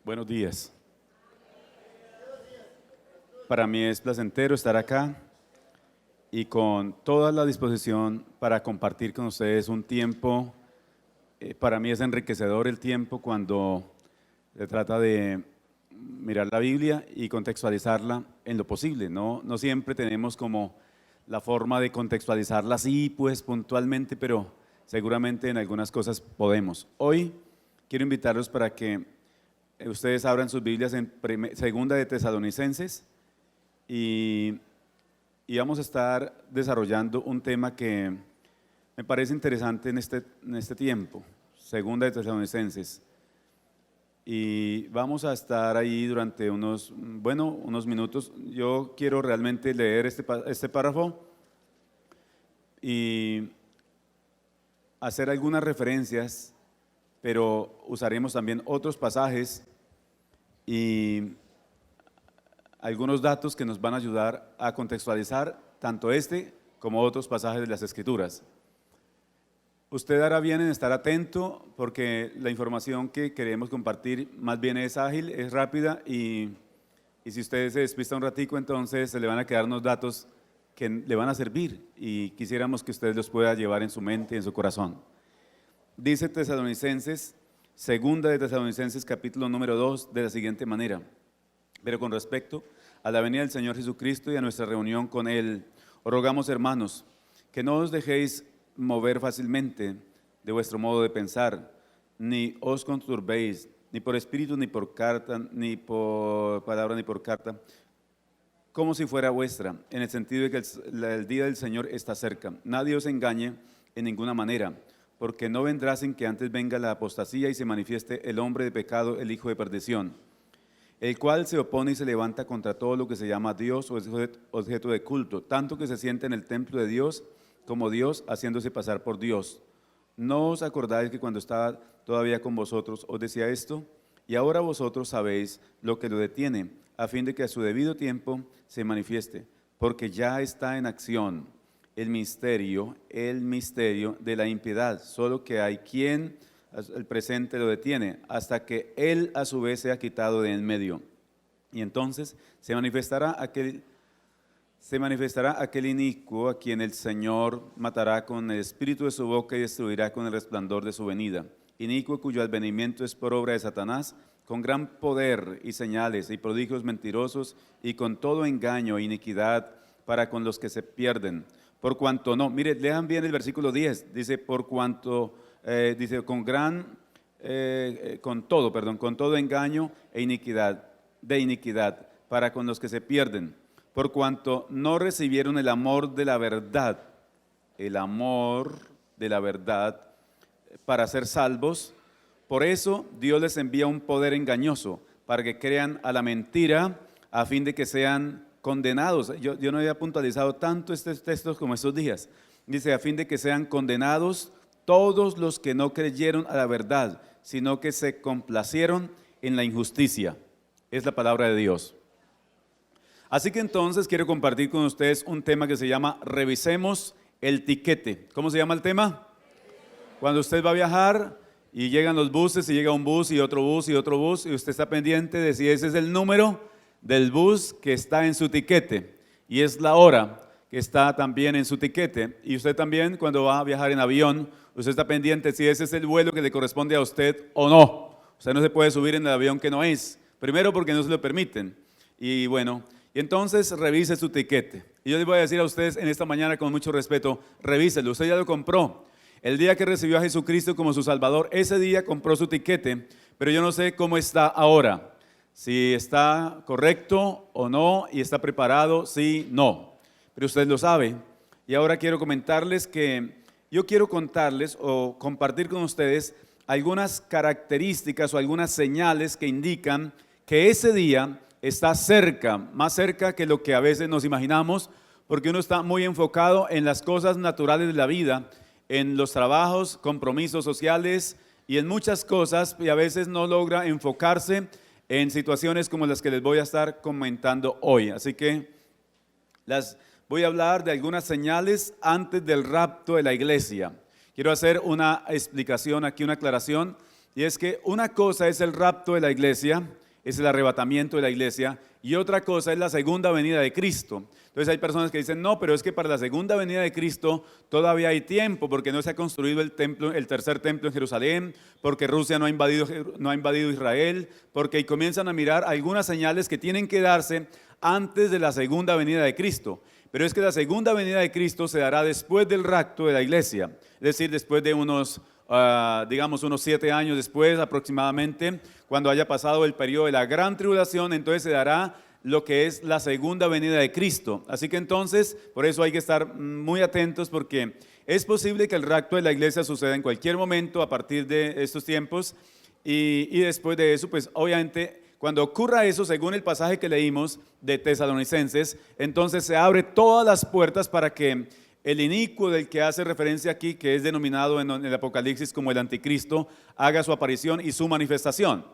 Buenos días. Para mí es placentero estar acá y con toda la disposición para compartir con ustedes un tiempo. Para mí es enriquecedor el tiempo cuando se trata de mirar la Biblia y contextualizarla en lo posible. No siempre tenemos como la forma de contextualizarla así, pues puntualmente, pero seguramente en algunas cosas podemos. Hoy quiero invitarlos para que ustedes abran sus Biblias en Segunda de Tesalonicenses y vamos a estar desarrollando un tema que me parece interesante en este tiempo, Segunda de Tesalonicenses. Y vamos a estar ahí durante unos minutos. Yo quiero realmente leer este párrafo y hacer algunas referencias, pero usaremos también otros pasajes y algunos datos que nos van a ayudar a contextualizar tanto este como otros pasajes de las Escrituras. Usted hará bien en estar atento porque la información que queremos compartir más bien es ágil, es rápida y si usted se despista un ratico, entonces se le van a quedar unos datos que le van a servir y quisiéramos que usted los pueda llevar en su mente y en su corazón. Dice Tesalonicenses, Segunda de Tesalonicenses capítulo número 2 de la siguiente manera: pero con respecto a la venida del Señor Jesucristo y a nuestra reunión con Él, os rogamos, hermanos, que no os dejéis mover fácilmente de vuestro modo de pensar, ni os conturbéis, ni por espíritu, ni por carta, ni por palabra, ni por carta, como si fuera vuestra, en el sentido de que el día del Señor está cerca. Nadie os engañe en ninguna manera, porque no vendrá sin que antes venga la apostasía y se manifieste el hombre de pecado, el hijo de perdición, el cual se opone y se levanta contra todo lo que se llama Dios o es objeto de culto, tanto que se sienta en el templo de Dios como Dios, haciéndose pasar por Dios. ¿No os acordáis que cuando estaba todavía con vosotros os decía esto? Y ahora vosotros sabéis lo que lo detiene, a fin de que a su debido tiempo se manifieste, porque ya está en acción el misterio de la impiedad, solo que hay quien el presente lo detiene, hasta que él a su vez sea quitado de en medio. Y entonces se manifestará aquel inicuo a quien el Señor matará con el espíritu de su boca y destruirá con el resplandor de su venida. Inicuo cuyo advenimiento es por obra de Satanás, con gran poder y señales y prodigios mentirosos y con todo engaño e iniquidad para con los que se pierden. Por cuanto no, mire, lean bien el versículo 10, dice por cuanto, dice con todo engaño e iniquidad para con los que se pierden. Por cuanto no recibieron el amor de la verdad para ser salvos, por eso Dios les envía un poder engañoso, para que crean a la mentira, a fin de que sean condenados. Yo no había puntualizado tanto estos textos como estos días. Dice, a fin de que sean condenados todos los que no creyeron a la verdad, sino que se complacieron en la injusticia. Es la palabra de Dios. Así que entonces quiero compartir con ustedes un tema que se llama Revisemos el tiquete. ¿Cómo se llama el tema? Cuando usted va a viajar y llegan los buses y llega un bus y otro bus y otro bus y usted está pendiente de si ese es el número del bus que está en su tiquete y es la hora que está también en su tiquete. Y usted también cuando va a viajar en avión, usted está pendiente si ese es el vuelo que le corresponde a usted o no. Usted no se puede subir en el avión que no es. Primero porque no se lo permiten. Y bueno, y entonces revise su tiquete. Y yo les voy a decir a ustedes en esta mañana con mucho respeto, revíselo, usted ya lo compró. El día que recibió a Jesucristo como su Salvador, ese día compró su tiquete, pero yo no sé cómo está ahora. Si está correcto o no, y está preparado, sí, no. Pero usted lo sabe. Y ahora quiero comentarles que yo quiero contarles o compartir con ustedes algunas características o algunas señales que indican que ese día está cerca, más cerca que lo que a veces nos imaginamos, porque uno está muy enfocado en las cosas naturales de la vida, en los trabajos, compromisos sociales y en muchas cosas, y a veces no logra enfocarse en situaciones como las que les voy a estar comentando hoy. Así que las voy a hablar de algunas señales antes del rapto de la iglesia. Quiero hacer una explicación aquí, una aclaración. Y es que una cosa es el rapto de la iglesia, es el arrebatamiento de la iglesia, y otra cosa es la segunda venida de Cristo. Entonces hay personas que dicen, no, pero es que para la segunda venida de Cristo todavía hay tiempo, porque no se ha construido el templo, el tercer templo en Jerusalén, porque Rusia no ha invadido Israel, porque comienzan a mirar algunas señales que tienen que darse antes de la segunda venida de Cristo. Pero es que la segunda venida de Cristo se dará después del rapto de la iglesia, es decir, después de unos 7 años después aproximadamente, cuando haya pasado el periodo de la gran tribulación, entonces se dará lo que es la segunda venida de Cristo. Así que entonces, por eso hay que estar muy atentos, porque es posible que el rapto de la iglesia suceda en cualquier momento a partir de estos tiempos, y después de eso, pues obviamente, cuando ocurra eso, según el pasaje que leímos de Tesalonicenses, entonces se abre todas las puertas para que el inicuo del que hace referencia aquí, que es denominado en el Apocalipsis como el anticristo, haga su aparición y su manifestación.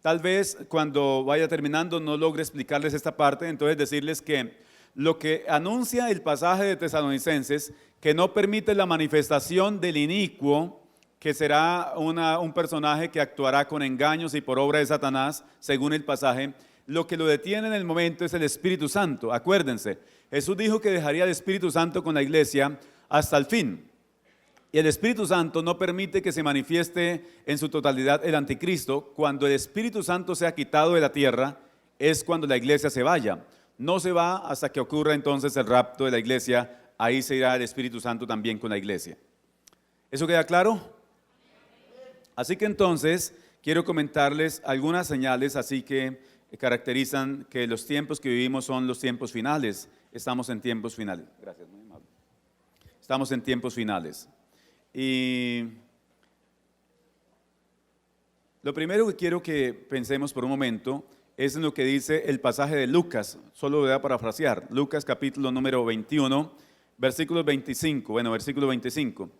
Tal vez cuando vaya terminando no logre explicarles esta parte, entonces decirles que lo que anuncia el pasaje de Tesalonicenses, que no permite la manifestación del inicuo, que será un personaje que actuará con engaños y por obra de Satanás, según el pasaje, lo que lo detiene en el momento es el Espíritu Santo. Acuérdense, Jesús dijo que dejaría el Espíritu Santo con la iglesia hasta el fin. Y el Espíritu Santo no permite que se manifieste en su totalidad el anticristo. Cuando el Espíritu Santo sea quitado de la tierra, es cuando la iglesia se vaya. No se va hasta que ocurra entonces el rapto de la iglesia. Ahí se irá el Espíritu Santo también con la iglesia. ¿Eso queda claro? Así que entonces quiero comentarles algunas señales así que caracterizan que los tiempos que vivimos son los tiempos finales. Estamos en tiempos finales. Gracias, muy amable. Estamos en tiempos finales. Y lo primero que quiero que pensemos por un momento es en lo que dice el pasaje de Lucas. Solo voy a parafrasear. Lucas capítulo número 21, versículo 25. Bueno, versículo 25.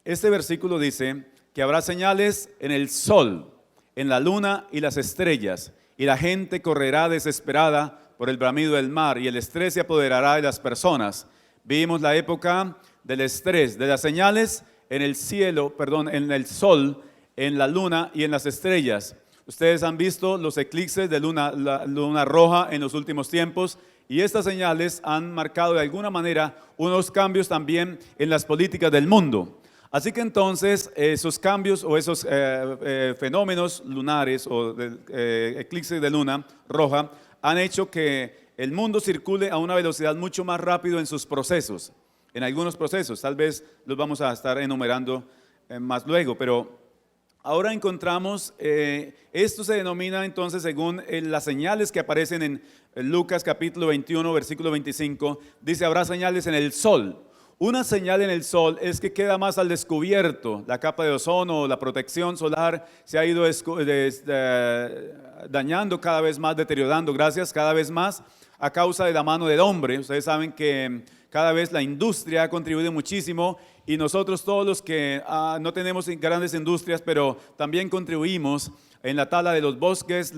Este versículo dice que habrá señales en el sol, en la luna y las estrellas, y la gente correrá desesperada por el bramido del mar, y el estrés se apoderará de las personas. Vivimos la época del estrés, de las señales en el cielo, en el sol, en la luna y en las estrellas. Ustedes han visto los eclipses de la luna roja en los últimos tiempos, y estas señales han marcado de alguna manera unos cambios también en las políticas del mundo. Así que entonces esos cambios o esos fenómenos lunares o eclipses de luna roja han hecho que el mundo circule a una velocidad mucho más rápido en sus procesos, en algunos procesos. Tal vez los vamos a estar enumerando más luego, pero ahora encontramos, esto se denomina entonces según las señales que aparecen en Lucas capítulo 21, versículo 25, dice habrá señales en el sol. Una señal en el sol es que queda más al descubierto. La capa de ozono, la protección solar se ha ido dañando cada vez más, deteriorando, cada vez más a causa de la mano del hombre. Ustedes saben que cada vez la industria ha contribuido muchísimo, y nosotros todos los que no tenemos grandes industrias, pero también contribuimos en la tala de los bosques,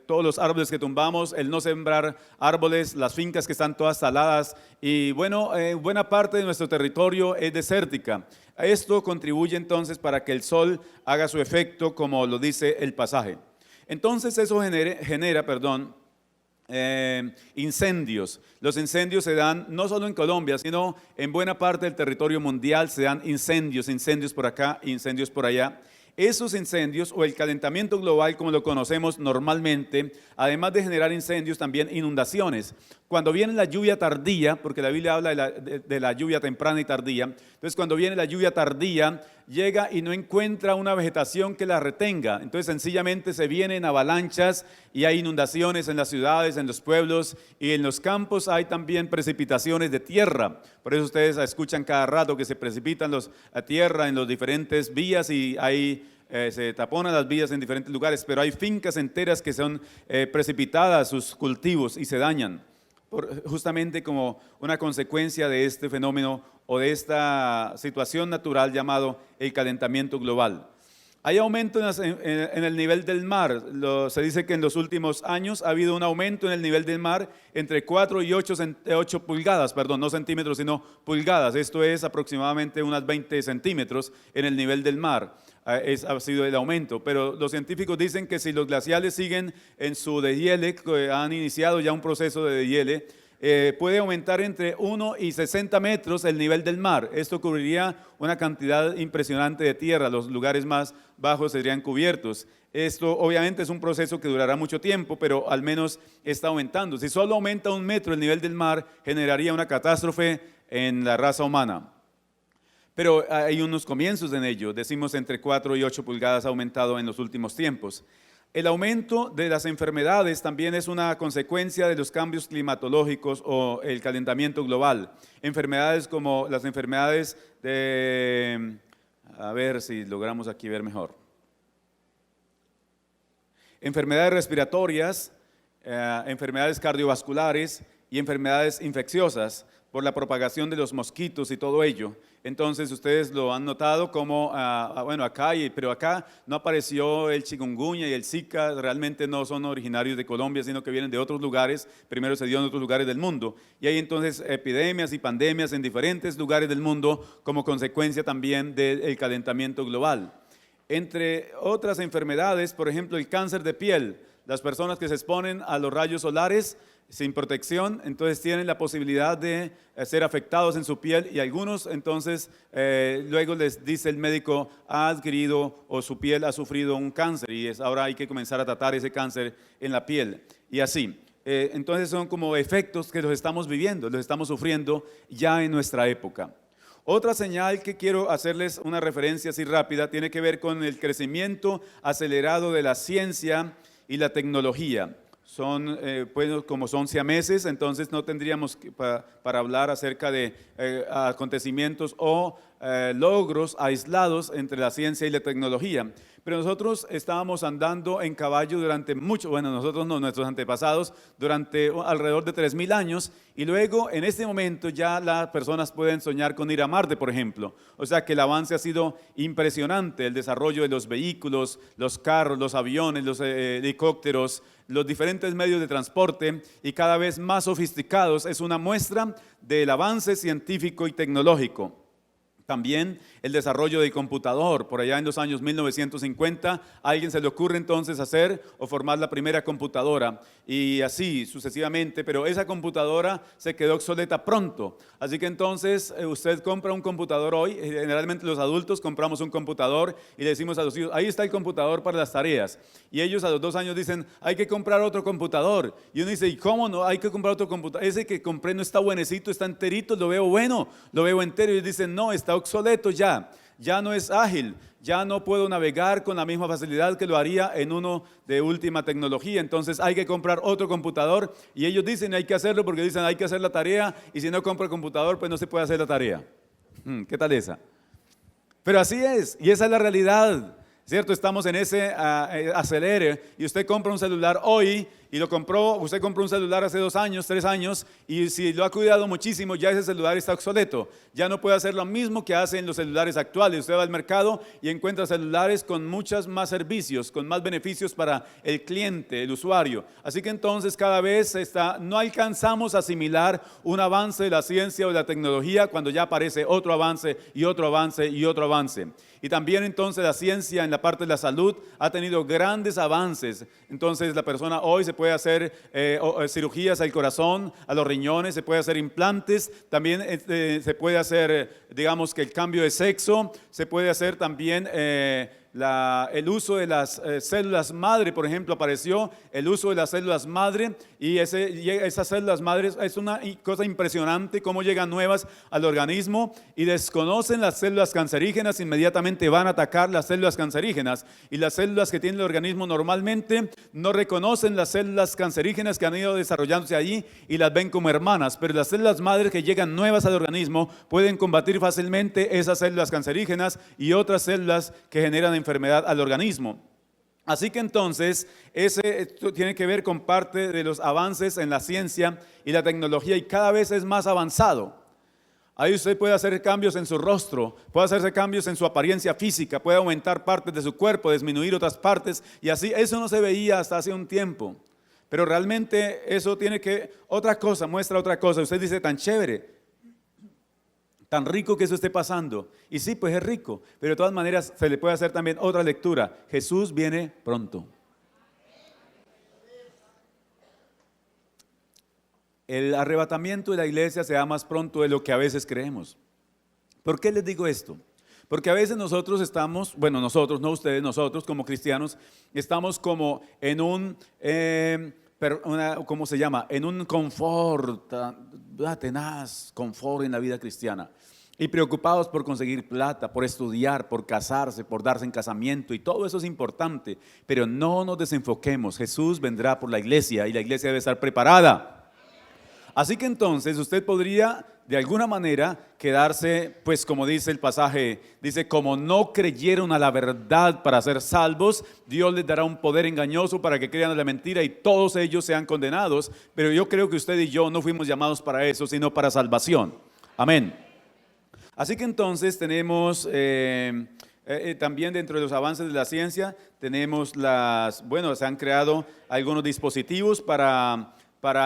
todos los árboles que tumbamos, el no sembrar árboles, las fincas que están todas taladas, y bueno, buena parte de nuestro territorio es desértica. Esto contribuye entonces para que el sol haga su efecto, como lo dice el pasaje. Entonces eso genera incendios. Los incendios se dan no solo en Colombia, sino en buena parte del territorio mundial. Se dan incendios por acá, incendios por allá. Esos incendios o el calentamiento global como lo conocemos normalmente, además de generar incendios, también inundaciones. Cuando viene la lluvia tardía, porque la Biblia habla de la lluvia temprana y tardía, entonces cuando viene la lluvia tardía, llega y no encuentra una vegetación que la retenga, entonces sencillamente se vienen avalanchas y hay inundaciones en las ciudades, en los pueblos, y en los campos hay también precipitaciones de tierra. Por eso ustedes escuchan cada rato que se precipitan a tierra en las diferentes vías, y se taponan las vías en diferentes lugares, pero hay fincas enteras que son precipitadas sus cultivos y se dañan, justamente como una consecuencia de este fenómeno o de esta situación natural llamado el calentamiento global. Hay aumento en el nivel del mar. Se dice que en los últimos años ha habido un aumento en el nivel del mar entre 4 y 8 pulgadas, no centímetros, sino pulgadas. Esto es aproximadamente unas 20 centímetros en el nivel del mar. ha sido el aumento, pero los científicos dicen que si los glaciales siguen en su deshiele, que han iniciado ya un proceso de deshiele, puede aumentar entre 1 y 60 metros el nivel del mar. Esto cubriría una cantidad impresionante de tierra, los lugares más bajos serían cubiertos. Esto obviamente es un proceso que durará mucho tiempo, pero al menos está aumentando. Si solo aumenta 1 metro el nivel del mar, generaría una catástrofe en la raza humana. Pero hay unos comienzos en ello, decimos entre 4 y 8 pulgadas ha aumentado en los últimos tiempos. El aumento de las enfermedades también es una consecuencia de los cambios climatológicos o el calentamiento global. Enfermedades como las enfermedades de, a ver si logramos aquí ver mejor. Enfermedades respiratorias, enfermedades cardiovasculares y enfermedades infecciosas por la propagación de los mosquitos y todo ello. Entonces ustedes lo han notado como, bueno, pero acá no apareció el chikungunya y el Zika, realmente no son originarios de Colombia, sino que vienen de otros lugares, primero se dio en otros lugares del mundo. Y hay entonces epidemias y pandemias en diferentes lugares del mundo como consecuencia también del calentamiento global. Entre otras enfermedades, por ejemplo, el cáncer de piel, las personas que se exponen a los rayos solares sin protección, entonces tienen la posibilidad de ser afectados en su piel y algunos entonces luego les dice el médico ha adquirido o su piel ha sufrido un cáncer y ahora hay que comenzar a tratar ese cáncer en la piel y así. Entonces son como efectos que los estamos viviendo, los estamos sufriendo ya en nuestra época. Otra señal que quiero hacerles una referencia así rápida tiene que ver con el crecimiento acelerado de la ciencia y la tecnología. Son, pues, como son siameses, entonces no tendríamos para hablar acerca de acontecimientos o logros aislados entre la ciencia y la tecnología. Pero nosotros estábamos andando en caballo durante mucho, bueno, nosotros no, nuestros antepasados, durante alrededor de 3000 años, y luego en este momento ya las personas pueden soñar con ir a Marte, por ejemplo. O sea que el avance ha sido impresionante, el desarrollo de los vehículos, los carros, los aviones, los helicópteros, los diferentes medios de transporte y cada vez más sofisticados, es una muestra del avance científico y tecnológico. También el desarrollo del computador, por allá en los años 1950, a alguien se le ocurre entonces hacer o formar la primera computadora y así sucesivamente, pero esa computadora se quedó obsoleta pronto. Así que entonces usted compra un computador hoy, generalmente los adultos compramos un computador y le decimos a los hijos, ahí está el computador para las tareas. Y ellos a los 2 años dicen, hay que comprar otro computador. Y uno dice, ¿y cómo no? Hay que comprar otro computador. Ese que compré no está buenecito, está enterito, lo veo bueno, lo veo entero. Y ellos dicen, no, está obsoleto ya no es ágil, ya no puedo navegar con la misma facilidad que lo haría en uno de última tecnología, entonces hay que comprar otro computador y ellos dicen hay que hacerlo porque dicen hay que hacer la tarea y si no compro el computador pues no se puede hacer la tarea. ¿Qué tal esa? Pero así es y esa es la realidad, ¿cierto? Estamos en ese acelere y usted compra un celular hoy y lo compró, usted compró un celular hace 2 años, 3 años y si lo ha cuidado muchísimo ya ese celular está obsoleto, ya no puede hacer lo mismo que hacen los celulares actuales. Usted va al mercado y encuentra celulares con muchos más servicios, con más beneficios para el cliente, el usuario. Así que entonces cada vez no alcanzamos a asimilar un avance de la ciencia o de la tecnología cuando ya aparece otro avance y otro avance y otro avance. Y también entonces la ciencia en la parte de la salud ha tenido grandes avances. Entonces la persona hoy se puede hacer cirugías al corazón, a los riñones, se puede hacer implantes, también se puede hacer, digamos que el cambio de sexo, se puede hacer también el uso de las células madre, por ejemplo, apareció el uso de las células madre y esas células madres es una cosa impresionante cómo llegan nuevas al organismo y desconocen las células cancerígenas, inmediatamente van a atacar las células cancerígenas y las células que tiene el organismo normalmente no reconocen las células cancerígenas que han ido desarrollándose allí y las ven como hermanas, pero las células madres que llegan nuevas al organismo pueden combatir fácilmente esas células cancerígenas y otras células que generan enfermedad al organismo. Así que entonces, esto tiene que ver con parte de los avances en la ciencia y la tecnología y cada vez es más avanzado. Ahí usted puede hacer cambios en su rostro, puede hacerse cambios en su apariencia física, puede aumentar partes de su cuerpo, disminuir otras partes y así, eso no se veía hasta hace un tiempo. Pero realmente eso muestra otra cosa. Usted dice tan chévere. Tan rico que eso esté pasando. Y sí, pues es rico, pero de todas maneras se le puede hacer también otra lectura. Jesús viene pronto. El arrebatamiento de la iglesia se da más pronto de lo que a veces creemos. ¿Por qué les digo esto? Porque a veces nosotros estamos, bueno, nosotros, no ustedes, nosotros como cristianos, estamos como en un, ¿cómo se llama? En un confort, tenaz confort en la vida cristiana. Y preocupados por conseguir plata, por estudiar, por casarse, por darse en casamiento, y todo eso es importante. Pero no nos desenfoquemos. Jesús vendrá por la iglesia y la iglesia debe estar preparada. Así que entonces usted podría de alguna manera quedarse, pues como dice el pasaje, dice, como no creyeron a la verdad para ser salvos, Dios les dará un poder engañoso para que crean a la mentira y todos ellos sean condenados. Pero yo creo que usted y yo no fuimos llamados para eso, sino para salvación. Amén. Así que entonces tenemos también dentro de los avances de la ciencia, tenemos se han creado algunos dispositivos para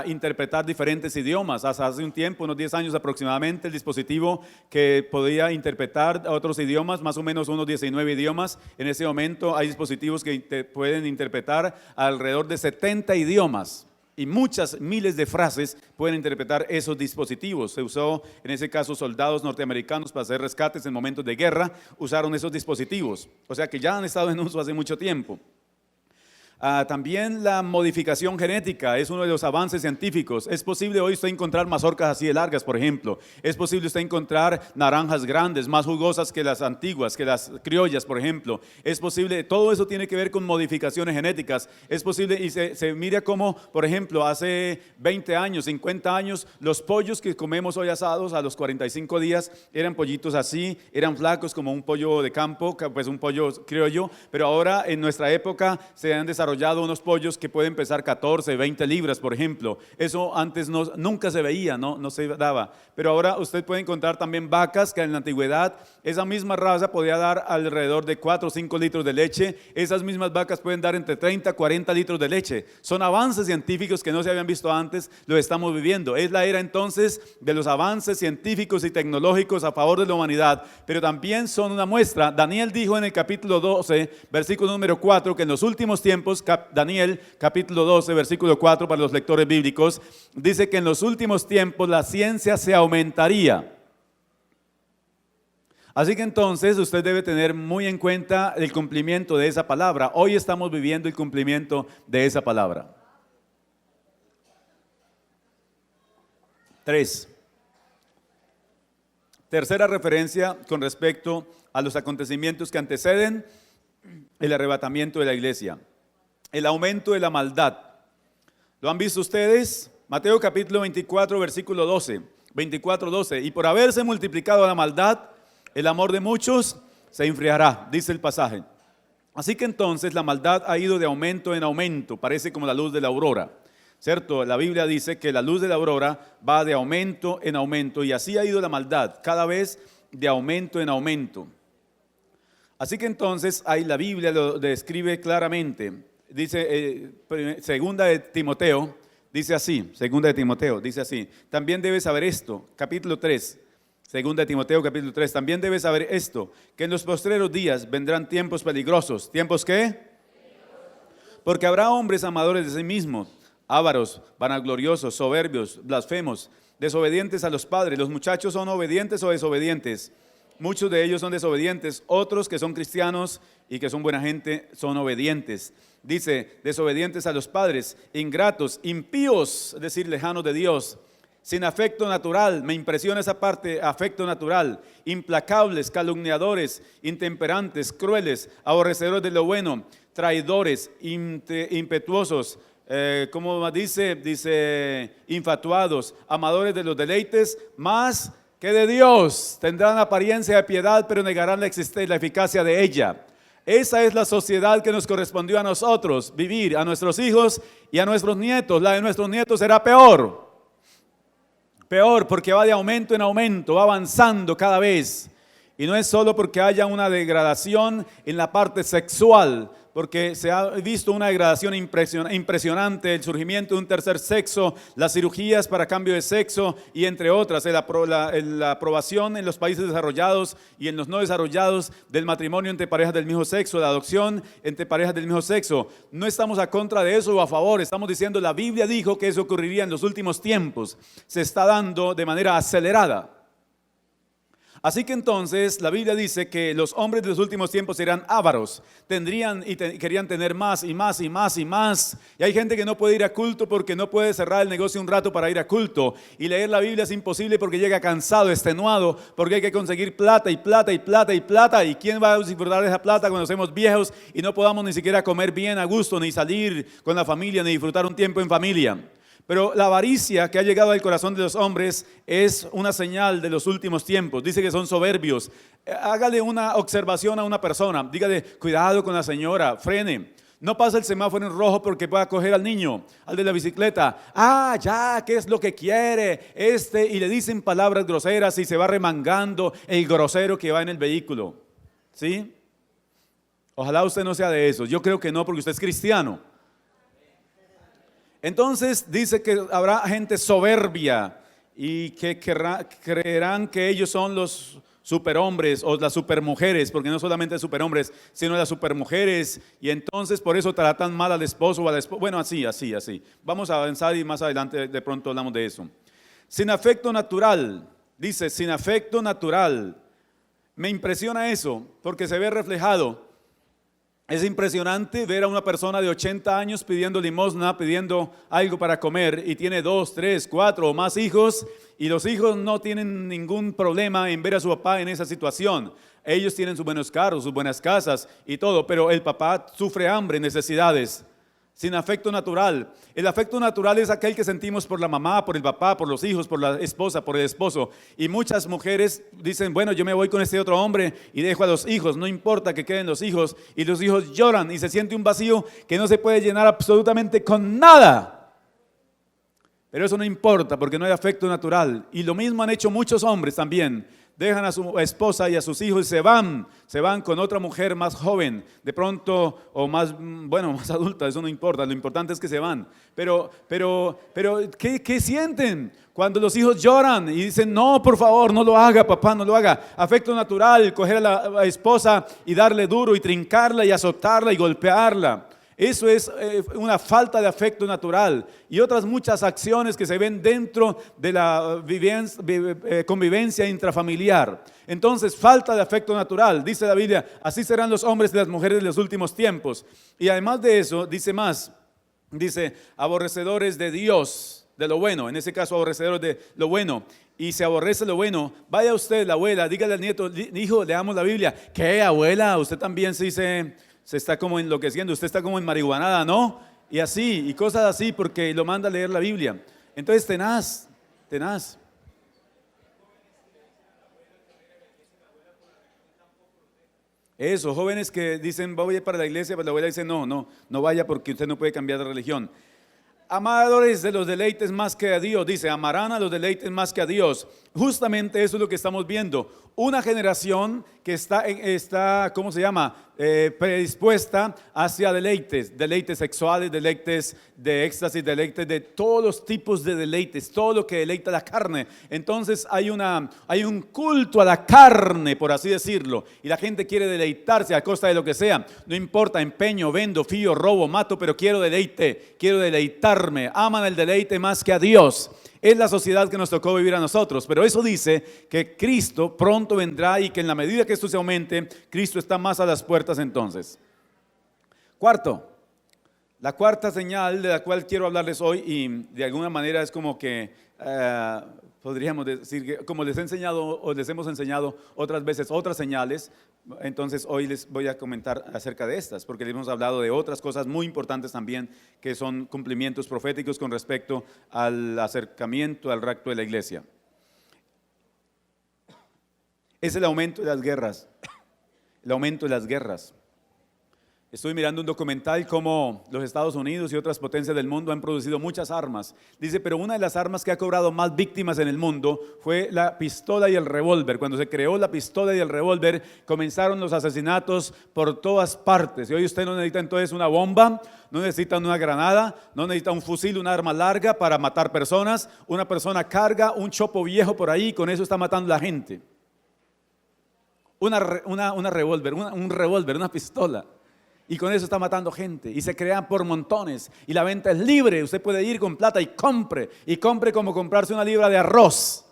interpretar diferentes idiomas. Hasta hace un tiempo, unos 10 años aproximadamente, el dispositivo que podía interpretar otros idiomas, más o menos unos 19 idiomas. En ese momento hay dispositivos que pueden interpretar alrededor de 70 idiomas. Y muchas miles de frases pueden interpretar esos dispositivos. Se usó en ese caso soldados norteamericanos para hacer rescates en momentos de guerra, usaron esos dispositivos. O sea que ya han estado en uso hace mucho tiempo. También la modificación genética es uno de los avances científicos. Es posible hoy usted encontrar mazorcas así de largas, por ejemplo. Es posible usted encontrar naranjas grandes, más jugosas que las antiguas, que las criollas, por ejemplo. Es posible, todo eso tiene que ver con modificaciones genéticas. Es posible, y se mira como, por ejemplo, hace 20 años, 50 años, los pollos que comemos hoy asados a los 45 días eran pollitos así, eran flacos como un pollo de campo, pues un pollo criollo, pero ahora en nuestra época se han desarrollado unos pollos que pueden pesar 14, 20 libras, por ejemplo. Eso antes nunca se veía, no se daba. Pero ahora usted puede encontrar también vacas que en la antigüedad esa misma raza podía dar alrededor de 4 o 5 litros de leche. Esas mismas vacas pueden dar entre 30 a 40 litros de leche. Son avances científicos que no se habían visto antes, lo estamos viviendo. Es la era entonces de los avances científicos y tecnológicos a favor de la humanidad, pero también son una muestra. Daniel dijo en el capítulo 12, versículo número 4, que en los últimos tiempos, Daniel capítulo 12, versículo 4 para los lectores bíblicos, dice que en los últimos tiempos la ciencia se aumentaría. Así que entonces usted debe tener muy en cuenta el cumplimiento de esa palabra. Hoy estamos viviendo el cumplimiento de esa palabra. 3. Tercera referencia con respecto a los acontecimientos que anteceden el arrebatamiento de la iglesia. El aumento de la maldad. ¿Lo han visto ustedes? Mateo capítulo 24, versículo 12. 24:12. Y por haberse multiplicado la maldad, el amor de muchos se enfriará, dice el pasaje. Así que entonces la maldad ha ido de aumento en aumento, parece como la luz de la aurora, ¿cierto? La Biblia dice que la luz de la aurora va de aumento en aumento y así ha ido la maldad, cada vez de aumento en aumento. Así que entonces ahí la Biblia lo describe claramente. Dice, segunda de Timoteo, dice así, también debes saber esto, capítulo 3, segunda de Timoteo, capítulo 3, también debes saber esto, que en los postreros días vendrán tiempos peligrosos. ¿Tiempos qué? Porque habrá hombres amadores de sí mismos, ávaros, vanagloriosos, soberbios, blasfemos, desobedientes a los padres. ¿Los muchachos son obedientes o desobedientes? Muchos de ellos son desobedientes, otros que son cristianos y que son buena gente son obedientes. Dice, desobedientes a los padres, ingratos, impíos, es decir, lejanos de Dios, sin afecto natural, me impresiona esa parte, afecto natural, implacables, calumniadores, intemperantes, crueles, aborrecedores de lo bueno, traidores, impetuosos, como dice, infatuados, amadores de los deleites, más que de Dios, tendrán apariencia de piedad, pero negarán la eficacia de ella. Esa es la sociedad que nos correspondió a nosotros vivir, a nuestros hijos y a nuestros nietos. La de nuestros nietos será peor, porque va de aumento en aumento, va avanzando cada vez. Y no es solo porque haya una degradación en la parte sexual, porque se ha visto una degradación impresionante, el surgimiento de un tercer sexo, las cirugías para cambio de sexo y entre otras, la aprobación en los países desarrollados y en los no desarrollados del matrimonio entre parejas del mismo sexo, la adopción entre parejas del mismo sexo. No estamos a contra de eso o a favor, estamos diciendo la Biblia dijo que eso ocurriría en los últimos tiempos, se está dando de manera acelerada. Así que entonces la Biblia dice que los hombres de los últimos tiempos serán ávaros, tendrían y querían tener más y más y más y más. Y hay gente que no puede ir a culto porque no puede cerrar el negocio un rato para ir a culto. Y leer la Biblia es imposible porque llega cansado, extenuado, porque hay que conseguir plata y plata y plata y plata. ¿Y quién va a disfrutar de esa plata cuando seamos viejos y no podamos ni siquiera comer bien a gusto, ni salir con la familia, ni disfrutar un tiempo en familia? Pero la avaricia que ha llegado al corazón de los hombres es una señal de los últimos tiempos. Dice que son soberbios. Hágale una observación a una persona. Dígale, cuidado con la señora, frene. No pasa el semáforo en rojo porque pueda coger al niño, al de la bicicleta. Ah, ya, ¿qué es lo que quiere? Y le dicen palabras groseras y se va remangando el grosero que va en el vehículo. ¿Sí? Ojalá usted no sea de esos. Yo creo que no, porque usted es cristiano. Entonces dice que habrá gente soberbia y que creerán que ellos son los superhombres o las supermujeres, porque no solamente superhombres, sino las supermujeres, y entonces por eso tratan mal al esposo o a la esposa. Bueno, así. Vamos a avanzar y más adelante de pronto hablamos de eso. Sin afecto natural, dice, sin afecto natural. Me impresiona eso, porque se ve reflejado. Es impresionante ver a una persona de 80 años pidiendo limosna, pidiendo algo para comer y tiene 2, 3, 4 o más hijos y los hijos no tienen ningún problema en ver a su papá en esa situación. Ellos tienen sus buenos carros, sus buenas casas y todo, pero el papá sufre hambre, necesidades. Sin afecto natural. El afecto natural es aquel que sentimos por la mamá, por el papá, por los hijos, por la esposa, por el esposo. Y muchas mujeres dicen, bueno, yo me voy con este otro hombre y dejo a los hijos, no importa que queden los hijos. Y los hijos lloran y se siente un vacío que no se puede llenar absolutamente con nada. Pero eso no importa porque no hay afecto natural. Y lo mismo han hecho muchos hombres también. Dejan a su esposa y a sus hijos y se van con otra mujer más joven, de pronto, o más adulta, eso no importa, lo importante es que se van. Pero ¿qué sienten cuando los hijos lloran y dicen, no, por favor, no lo haga, papá, no lo haga? Afecto natural, coger a la esposa y darle duro y trincarla y azotarla y golpearla. Eso es una falta de afecto natural y otras muchas acciones que se ven dentro de la convivencia intrafamiliar. Entonces, falta de afecto natural, dice la Biblia, así serán los hombres y las mujeres de los últimos tiempos. Y además de eso, dice más, dice, aborrecedores de Dios, de lo bueno, en ese caso aborrecedores de lo bueno. Y se aborrece lo bueno, vaya usted, la abuela, dígale al nieto, hijo, leamos la Biblia. ¿Qué, abuela? Usted también se está como enloqueciendo, usted está como en marihuanada, ¿no? Y así, y cosas así, porque lo manda a leer la Biblia. Entonces, tenaz. Eso, jóvenes que dicen, voy a ir para la iglesia, pero la abuela dice, no vaya porque usted no puede cambiar de religión. Amadores de los deleites más que a Dios, dice, amarán a los deleites más que a Dios. Justamente eso es lo que estamos viendo. Una generación que está ¿cómo se llama? Predispuesta hacia deleites sexuales, deleites de éxtasis, deleites de todos los tipos de deleites, todo lo que deleita la carne. Entonces hay un culto a la carne, por así decirlo, y la gente quiere deleitarse a costa de lo que sea. No importa, empeño, vendo, fío, robo, mato, pero quiero deleitarme. Aman el deleite más que a Dios. Es la sociedad que nos tocó vivir a nosotros, pero eso dice que Cristo pronto vendrá y que en la medida que esto se aumente, Cristo está más a las puertas entonces. Cuarto, la cuarta señal de la cual quiero hablarles hoy y de alguna manera es como que podríamos decir que como les he enseñado o les hemos enseñado otras veces otras señales, entonces hoy les voy a comentar acerca de estas, porque les hemos hablado de otras cosas muy importantes también que son cumplimientos proféticos con respecto al acercamiento al rapto de la iglesia. Es el aumento de las guerras, el aumento de las guerras. Estoy mirando un documental cómo los Estados Unidos y otras potencias del mundo han producido muchas armas. Dice, pero una de las armas que ha cobrado más víctimas en el mundo fue la pistola y el revólver. Cuando se creó la pistola y el revólver, comenzaron los asesinatos por todas partes. Y hoy usted no necesita entonces una bomba, no necesita una granada, no necesita un fusil, una arma larga para matar personas. Una persona carga un chopo viejo por ahí y con eso está matando a la gente. Un revólver, una pistola. Y con eso está matando gente y se crean por montones y la venta es libre. Usted puede ir con plata y compre como comprarse una libra de arroz.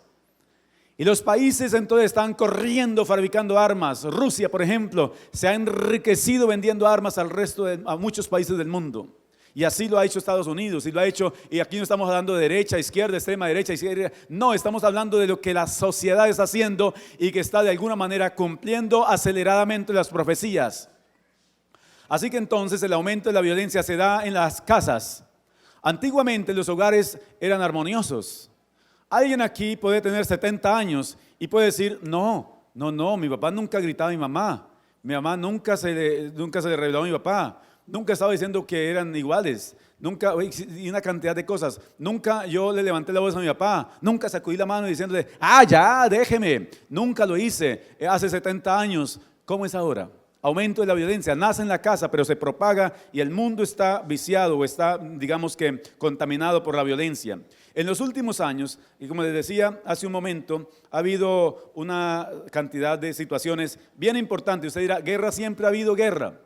Y los países entonces están corriendo fabricando armas. Rusia, por ejemplo, se ha enriquecido vendiendo armas a muchos países del mundo. Y así lo ha hecho Estados Unidos y lo ha hecho, y aquí no estamos hablando de derecha, izquierda, extrema derecha, izquierda, no, estamos hablando de lo que la sociedad está haciendo y que está de alguna manera cumpliendo aceleradamente las profecías. Así que entonces el aumento de la violencia se da en las casas. Antiguamente los hogares eran armoniosos. Alguien aquí puede tener 70 años y puede decir, no, mi papá nunca gritaba a mi mamá nunca se le reveló a mi papá, nunca estaba diciendo que eran iguales, nunca, y una cantidad de cosas, nunca yo le levanté la voz a mi papá, nunca sacudí la mano diciéndole, ya, déjeme, nunca lo hice, hace 70 años, ¿cómo es ahora? Aumento de la violencia, nace en la casa, pero se propaga y el mundo está viciado o está, digamos que, contaminado por la violencia. En los últimos años, y como les decía hace un momento, ha habido una cantidad de situaciones bien importantes. Usted dirá, guerra, siempre ha habido guerra.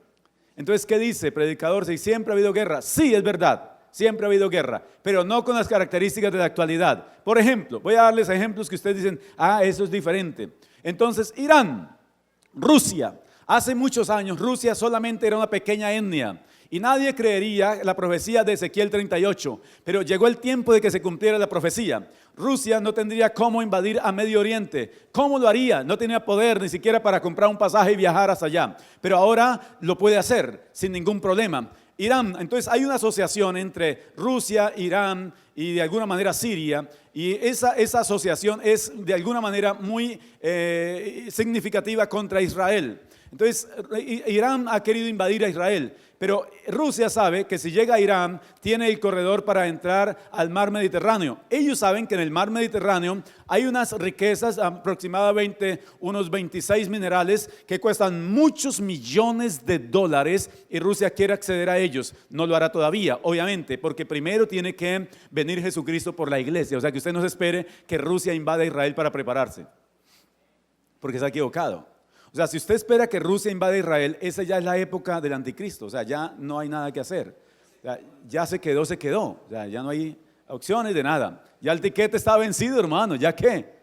Entonces, ¿qué dice, predicador? Si siempre ha habido guerra. Sí, es verdad, siempre ha habido guerra, pero no con las características de la actualidad. Por ejemplo, voy a darles ejemplos que ustedes dicen, eso es diferente. Entonces, Irán, Rusia. Hace muchos años Rusia solamente era una pequeña etnia y nadie creería la profecía de Ezequiel 38, pero llegó el tiempo de que se cumpliera la profecía. Rusia no tendría cómo invadir a Medio Oriente. ¿Cómo lo haría? No tenía poder ni siquiera para comprar un pasaje y viajar hasta allá, pero ahora lo puede hacer sin ningún problema. Irán, entonces hay una asociación entre Rusia, Irán y de alguna manera Siria, y esa asociación es de alguna manera muy significativa contra Israel. Entonces, Irán ha querido invadir a Israel, pero Rusia sabe que si llega a Irán, tiene el corredor para entrar al mar Mediterráneo. Ellos saben que en el mar Mediterráneo hay unas riquezas, aproximadamente unos 26 minerales que cuestan muchos millones de dólares y Rusia quiere acceder a ellos. No lo hará todavía, obviamente, porque primero tiene que venir Jesucristo por la iglesia. O sea, que usted no se espere que Rusia invada a Israel para prepararse, porque se ha equivocado. O sea, si usted espera que Rusia invade Israel, esa ya es la época del anticristo. O sea, ya no hay nada que hacer. O sea, ya se quedó. O sea, ya no hay opciones de nada. Ya el tiquete está vencido, hermano. ¿Ya qué?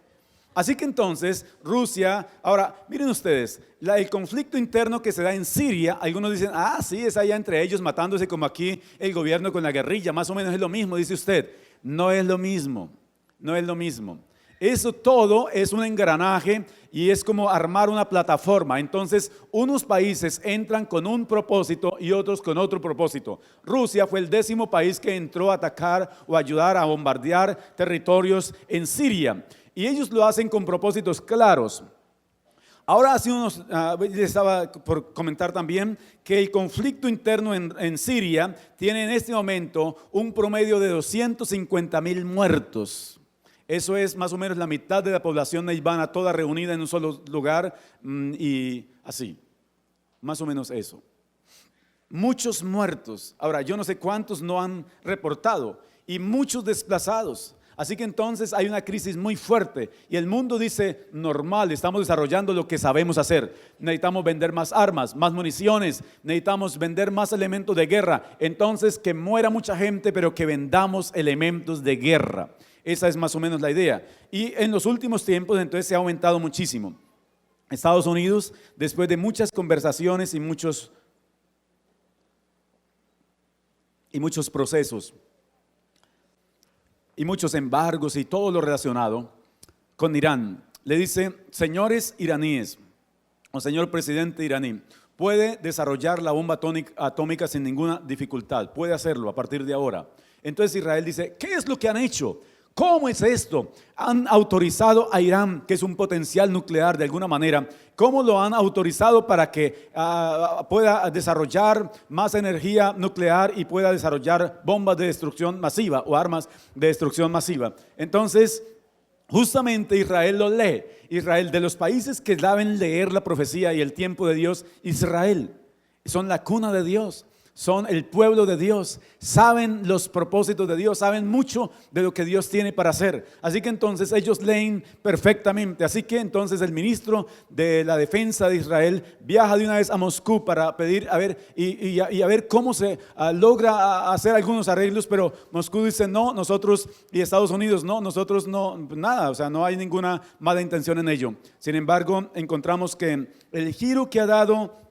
Así que entonces Rusia, ahora miren ustedes, el conflicto interno que se da en Siria, algunos dicen, sí, es allá entre ellos matándose como aquí el gobierno con la guerrilla, más o menos es lo mismo, dice usted. No es lo mismo, no es lo mismo. Eso todo es un engranaje y es como armar una plataforma. Entonces, unos países entran con un propósito y otros con otro propósito. Rusia fue el 10º país que entró a atacar o ayudar a bombardear territorios en Siria. Y ellos lo hacen con propósitos claros. Ahora estaba por comentar también que el conflicto interno en Siria tiene en este momento un promedio de 250,000 muertos. Eso es más o menos la mitad de la población naivana, toda reunida en un solo lugar y así, más o menos eso. Muchos muertos, ahora yo no sé cuántos no han reportado y muchos desplazados. Así que entonces hay una crisis muy fuerte y el mundo dice, normal, estamos desarrollando lo que sabemos hacer. Necesitamos vender más armas, más municiones, necesitamos vender más elementos de guerra. Entonces que muera mucha gente, pero que vendamos elementos de guerra. Esa es más o menos la idea. Y en los últimos tiempos entonces se ha aumentado muchísimo. Estados Unidos, después de muchas conversaciones y muchos procesos y muchos embargos y todo lo relacionado con Irán, le dice, señores iraníes o señor presidente iraní, puede desarrollar la bomba atómica sin ninguna dificultad, puede hacerlo a partir de ahora. Entonces Israel dice, ¿qué es lo que han hecho? ¿Cómo es esto? Han autorizado a Irán, que es un potencial nuclear de alguna manera. ¿Cómo lo han autorizado para que pueda desarrollar más energía nuclear y pueda desarrollar bombas de destrucción masiva o armas de destrucción masiva? Entonces, justamente Israel lo lee. Israel, de los países que saben leer la profecía y el tiempo de Dios, Israel, son la cuna de Dios. Son el pueblo de Dios, saben los propósitos de Dios, saben mucho de lo que Dios tiene para hacer. Así que entonces ellos leen perfectamente. Así que entonces el ministro de la defensa de Israel viaja de una vez a Moscú para pedir a ver y a ver cómo se logra hacer algunos arreglos. Pero Moscú dice no, nosotros, y Estados Unidos no, nosotros no, nada, o sea, no hay ninguna mala intención en ello. Sin embargo, encontramos que el giro que ha dado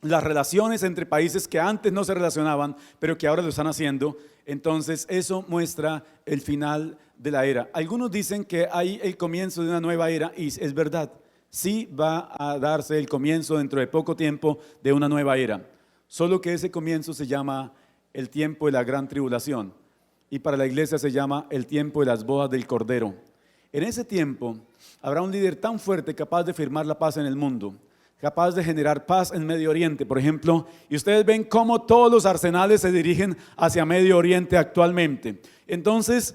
las relaciones entre países que antes no se relacionaban, pero que ahora lo están haciendo, entonces eso muestra el final de la era. Algunos dicen que hay el comienzo de una nueva era, y es verdad, sí va a darse el comienzo dentro de poco tiempo de una nueva era, solo que ese comienzo se llama el tiempo de la gran tribulación, y para la iglesia se llama el tiempo de las bodas del Cordero. En ese tiempo habrá un líder tan fuerte capaz de firmar la paz en el mundo, capaz de generar paz en Medio Oriente, por ejemplo, y ustedes ven cómo todos los arsenales se dirigen hacia Medio Oriente actualmente. Entonces,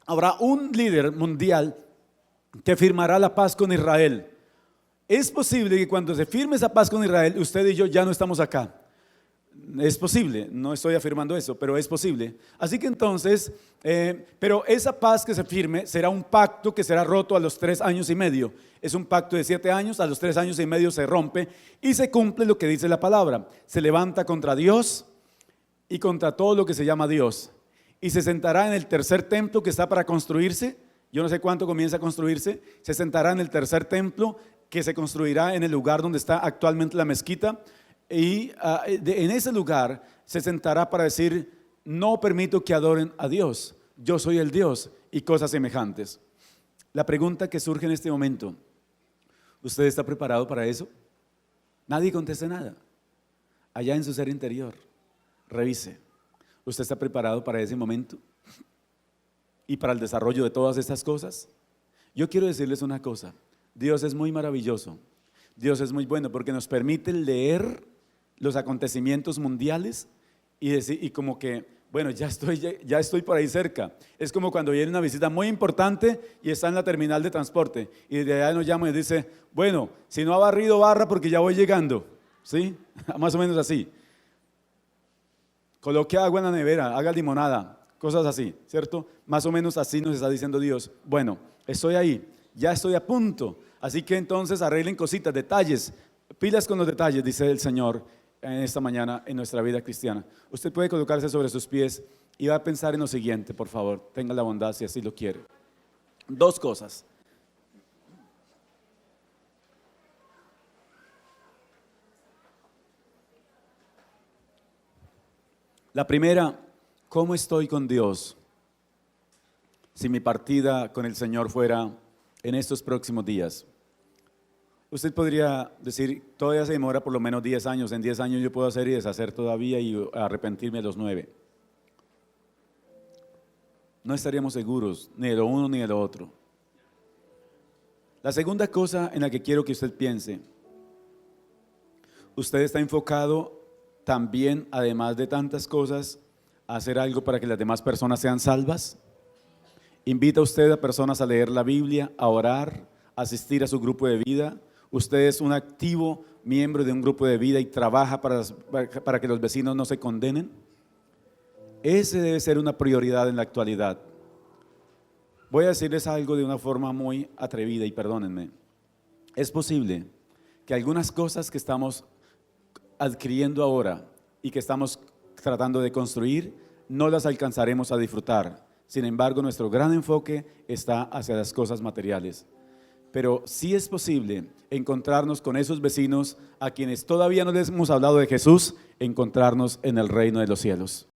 habrá un líder mundial que firmará la paz con Israel. Es posible que cuando se firme esa paz con Israel, usted y yo ya no estamos acá. Es posible, no estoy afirmando eso, pero es posible. Así que entonces, pero esa paz que se firme será un pacto que será roto a los 3 años y medio. Es un pacto de 7 años, a los 3 años y medio se rompe y se cumple lo que dice la palabra. Se levanta contra Dios y contra todo lo que se llama Dios. Y se sentará en el tercer templo que está para construirse. Yo no sé cuánto comienza a construirse. Se sentará en el tercer templo que se construirá en el lugar donde está actualmente la mezquita. Y en ese lugar se sentará para decir: no permito que adoren a Dios, yo soy el Dios, y cosas semejantes. La pregunta que surge en este momento: ¿usted está preparado para eso? Nadie conteste nada. Allá en su ser interior, revise. ¿Usted está preparado para ese momento? ¿Y para el desarrollo de todas estas cosas? Yo quiero decirles una cosa: Dios es muy maravilloso. Dios es muy bueno porque nos permite leer los acontecimientos mundiales y como que, bueno, ya estoy por ahí cerca. Es como cuando viene una visita muy importante y está en la terminal de transporte y de allá nos llama y dice: bueno, si no ha barrido, barra porque ya voy llegando, ¿sí? Más o menos así. Coloque agua en la nevera, haga limonada, cosas así, ¿cierto? Más o menos así nos está diciendo Dios: bueno, estoy ahí, ya estoy a punto. Así que entonces arreglen cositas, detalles, pilas con los detalles, dice el Señor en esta mañana en nuestra vida cristiana. Usted puede colocarse sobre sus pies y va a pensar en lo siguiente, por favor, tenga la bondad si así lo quiere. 2 cosas. La primera: ¿cómo estoy con Dios? Si mi partida con el Señor fuera en estos próximos días. Usted podría decir: todavía se demora por lo menos 10 años, en 10 años yo puedo hacer y deshacer todavía y arrepentirme a los 9. No estaríamos seguros ni de lo uno ni de lo otro. La segunda cosa en la que quiero que usted piense: usted está enfocado también, además de tantas cosas, a hacer algo para que las demás personas sean salvas. ¿Invita usted a personas a leer la Biblia, a orar, a asistir a su grupo de vida? Usted es un activo miembro de un grupo de vida y trabaja para que los vecinos no se condenen. Ese debe ser una prioridad en la actualidad. Voy a decirles algo de una forma muy atrevida y perdónenme. Es posible que algunas cosas que estamos adquiriendo ahora y que estamos tratando de construir no las alcanzaremos a disfrutar. Sin embargo, nuestro gran enfoque está hacia las cosas materiales. Pero sí es posible encontrarnos con esos vecinos a quienes todavía no les hemos hablado de Jesús, encontrarnos en el reino de los cielos.